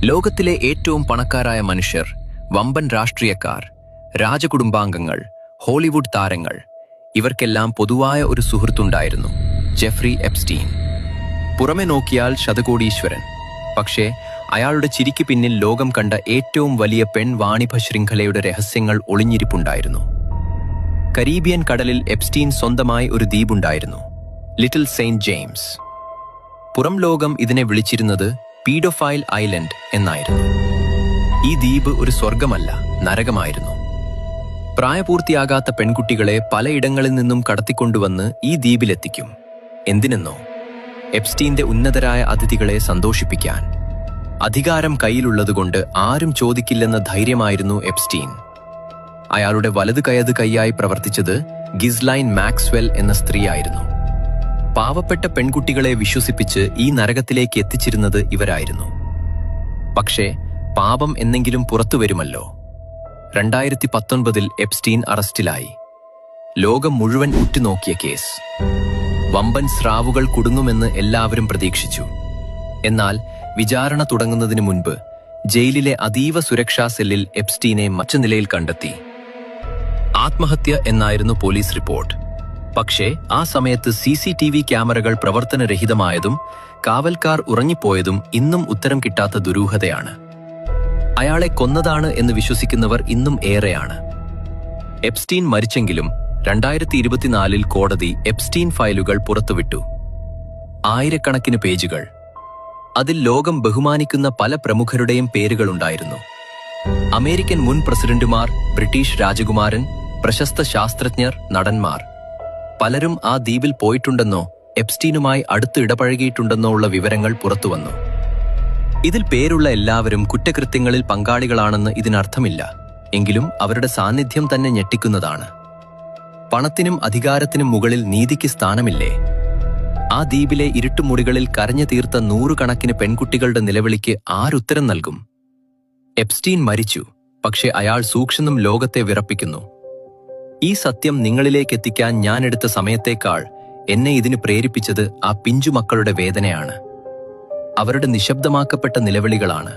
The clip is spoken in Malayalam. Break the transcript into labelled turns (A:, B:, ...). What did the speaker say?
A: ലോകത്തിലെ ഏറ്റവും പണക്കാരായ മനുഷ്യർ, വമ്പൻ രാഷ്ട്രീയക്കാർ, രാജകുടുംബാംഗങ്ങൾ, ഹോളിവുഡ് താരങ്ങൾ, ഇവർക്കെല്ലാം പൊതുവായ ഒരു സുഹൃത്തുണ്ടായിരുന്നു, ജെഫ്രി എപ്സ്റ്റീൻ. പുറമെ നോക്കിയാൽ ശതകോടീശ്വരൻ. പക്ഷേ അയാളുടെ ചിരിക്ക് പിന്നിൽ ലോകം കണ്ട ഏറ്റവും വലിയ വാണിഭ ശൃംഖലയുടെ രഹസ്യങ്ങൾ ഒളിഞ്ഞിരിപ്പുണ്ടായിരുന്നു. കരീബിയൻ കടലിൽ എപ്സ്റ്റീൻ സ്വന്തമായി ഒരു ദ്വീപുണ്ടായിരുന്നു, ലിറ്റിൽ സെയിന്റ് ജെയിംസ്. പുറം ലോകം ഇതിനെ വിളിച്ചിരുന്നത് പീഡോഫൈൽ ഐലൻഡ് എന്നായിരുന്നു. ഈ ദ്വീപ് ഒരു സ്വർഗമല്ല, നരകമായിരുന്നു. പ്രായപൂർത്തിയാകാത്ത പെൺകുട്ടികളെ പലയിടങ്ങളിൽ നിന്നും കടത്തിക്കൊണ്ടുവന്ന് ഈ ദ്വീപിലെത്തിക്കും. എന്തിനെന്നോ? എപ്സ്റ്റീന്റെ ഉന്നതരായ അതിഥികളെ സന്തോഷിപ്പിക്കാൻ. അധികാരം കയ്യിലുള്ളതുകൊണ്ട് ആരും ചോദിക്കില്ലെന്ന ധൈര്യമായിരുന്നു എപ്സ്റ്റീൻ. അയാളുടെ വലത് കൈയായി പ്രവർത്തിച്ചത് ഗിസ്ലൈൻ മാക്സ്വെൽ എന്ന സ്ത്രീയായിരുന്നു. പാവപ്പെട്ട പെൺകുട്ടികളെ വിശ്വസിപ്പിച്ച് ഈ നരകത്തിലേക്ക് എത്തിച്ചിരുന്നത് ഇവരായിരുന്നു. പക്ഷേ പാപം എന്നെങ്കിലും പുറത്തു വരുമല്ലോ. 2019 എപ്സ്റ്റീൻ അറസ്റ്റിലായി. ലോകം മുഴുവൻ ഉറ്റുനോക്കിയ കേസ്. വമ്പൻ സ്രാവുകൾ കുടുങ്ങുമെന്ന് എല്ലാവരും പ്രതീക്ഷിച്ചു. എന്നാൽ വിചാരണ തുടങ്ങുന്നതിന് മുൻപ് ജയിലിലെ അതീവ സുരക്ഷാ സെല്ലിൽ എപ്സ്റ്റീനെ മറ്റു നിലയിൽ കണ്ടെത്തി. ആത്മഹത്യ എന്നായിരുന്നു പോലീസ് റിപ്പോർട്ട്. പക്ഷേ ആ സമയത്ത് CCTV ക്യാമറകൾ പ്രവർത്തനരഹിതമായതും കാവൽക്കാർ ഉറങ്ങിപ്പോയതും ഇന്നും ഉത്തരം കിട്ടാത്ത ദുരൂഹതയാണ്. അയാളെ കൊന്നതാണ് എന്ന് വിശ്വസിക്കുന്നവർ ഇന്നും ഏറെയാണ്. എപ്സ്റ്റീൻ മരിച്ചെങ്കിലും 2024 കോടതി എപ്സ്റ്റീൻ ഫയലുകൾ പുറത്തുവിട്ടു. ആയിരക്കണക്കിന് പേജുകൾ. അതിൽ ലോകം ബഹുമാനിക്കുന്ന പല പ്രമുഖരുടെയും പേരുകളുണ്ടായിരുന്നു. അമേരിക്കൻ മുൻ പ്രസിഡന്റുമാർ, ബ്രിട്ടീഷ് രാജകുമാരൻ, പ്രശസ്ത ശാസ്ത്രജ്ഞർ, നടന്മാർ. പലരും ആ ദ്വീപിൽ പോയിട്ടുണ്ടെന്നോ എപ്സ്റ്റീനുമായി അടുത്ത് ഇടപഴകിയിട്ടുണ്ടെന്നോ ഉള്ള വിവരങ്ങൾ പുറത്തുവന്നു. ഇതിൽ പേരുള്ള എല്ലാവരും കുറ്റകൃത്യങ്ങളിൽ പങ്കാളികളാണെന്ന് ഇതിനർത്ഥമില്ല. എങ്കിലും അവരുടെ സാന്നിധ്യം തന്നെ ഞെട്ടിക്കുന്നതാണ്. പണത്തിനും അധികാരത്തിനും മുകളിൽ നീതിക്ക് സ്ഥാനമില്ലേ? ആ ദ്വീപിലെ ഇരുട്ടുമുറികളിൽ കരഞ്ഞു തീർത്ത 100 കണക്കിന് പെൺകുട്ടികളുടെ നിലവിളിക്ക് ആരുത്തരം നൽകും? എപ്സ്റ്റീൻ മരിച്ചു, പക്ഷെ അയാൾ സൂക്ഷ്മം ലോകത്തെ വിറപ്പിക്കുന്നു. ഈ സത്യം നിങ്ങളിലേക്ക് എത്തിക്കാൻ ഞാനെടുത്ത സമയത്തേക്കാൾ എന്നെ ഇതിന് പ്രേരിപ്പിച്ചത് ആ പിഞ്ചുമക്കളുടെ വേദനയാണ്. അവരുടെ നിശബ്ദമാക്കപ്പെട്ട നിലവിളികളാണ്.